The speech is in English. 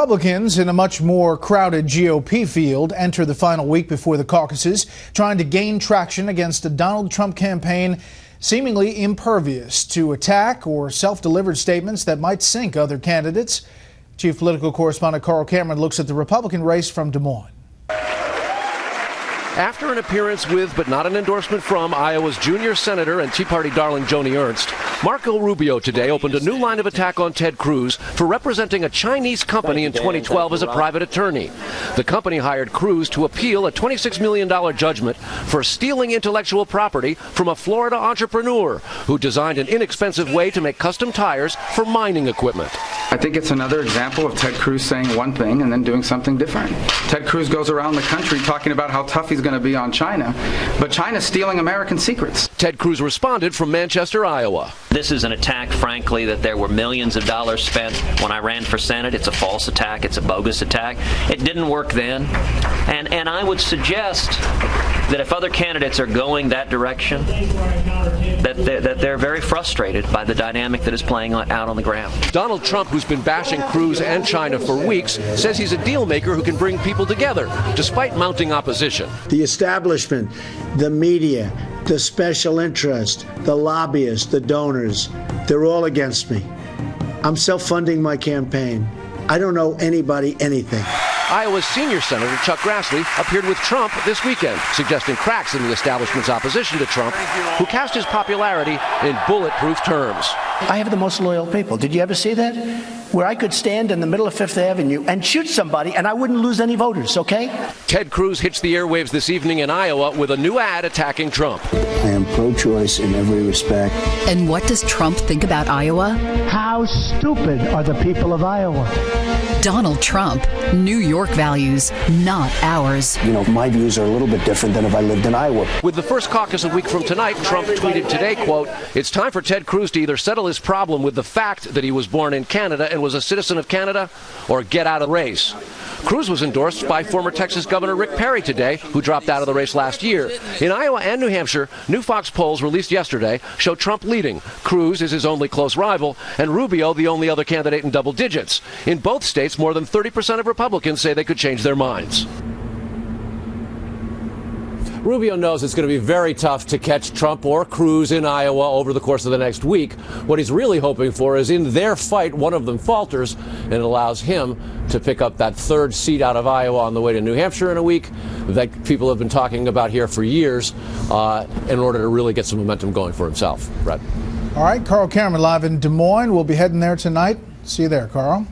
Republicans in a much more crowded GOP field enter the final week before the caucuses, trying to gain traction against a Donald Trump campaign seemingly impervious to attack or self-delivered statements that might sink other candidates. Chief political correspondent Carl Cameron looks at the Republican race from Des Moines. After an appearance with, but not an endorsement from, Iowa's junior senator and Tea Party darling Joni Ernst, Marco Rubio today opened a new line of attack on Ted Cruz for representing a Chinese company in 2012 as a private attorney. The company hired Cruz to appeal a $26 million judgment for stealing intellectual property from a Florida entrepreneur who designed an inexpensive way to make custom tires for mining equipment. I think it's another example of Ted Cruz saying one thing and then doing something different. Ted Cruz goes around the country talking about how tough he's going to be on China, but China's stealing American secrets. Ted Cruz responded from Manchester, Iowa. This is an attack, frankly, that there were millions of dollars spent when I ran for Senate. It's a false attack. It's a bogus attack. It didn't work then. And I would suggest that if other candidates are going that direction, that they're very frustrated by the dynamic that is playing out on the ground. Donald Trump, who's been bashing Cruz and China for weeks, says he's a deal maker who can bring people together, despite mounting opposition. The establishment, the media, the special interest, the lobbyists, the donors, they're all against me. I'm self-funding my campaign. I don't owe anybody anything. Iowa's senior senator, Chuck Grassley, appeared with Trump this weekend, suggesting cracks in the establishment's opposition to Trump, who cast his popularity in bulletproof terms. I have the most loyal people. Did you ever see that? Where I could stand in the middle of Fifth Avenue and shoot somebody and I wouldn't lose any voters, okay? Ted Cruz hits the airwaves this evening in Iowa with a new ad attacking Trump. I am pro-choice in every respect. And what does Trump think about Iowa? How stupid are the people of Iowa? Donald Trump, New York values, not ours. You know, my views are a little bit different than if I lived in Iowa. With the first caucus a week from tonight, Trump tweeted today, quote, "It's time for Ted Cruz to either settle his problem with the fact that he was born in Canada and was a citizen of Canada, or get out of the race." Cruz was endorsed by former Texas Governor Rick Perry today, who dropped out of the race last year. In Iowa and New Hampshire, new Fox polls released yesterday show Trump leading. Cruz is his only close rival, and Rubio the only other candidate in double digits. In both states, more than 30% of Republicans say they could change their minds. Rubio knows it's going to be very tough to catch Trump or Cruz in Iowa over the course of the next week. What he's really hoping for is in their fight, one of them falters, and it allows him to pick up that third seat out of Iowa on the way to New Hampshire in a week that people have been talking about here for years in order to really get some momentum going for himself. Brett. All right, Carl Cameron live in Des Moines. We'll be heading there tonight. See you there, Carl.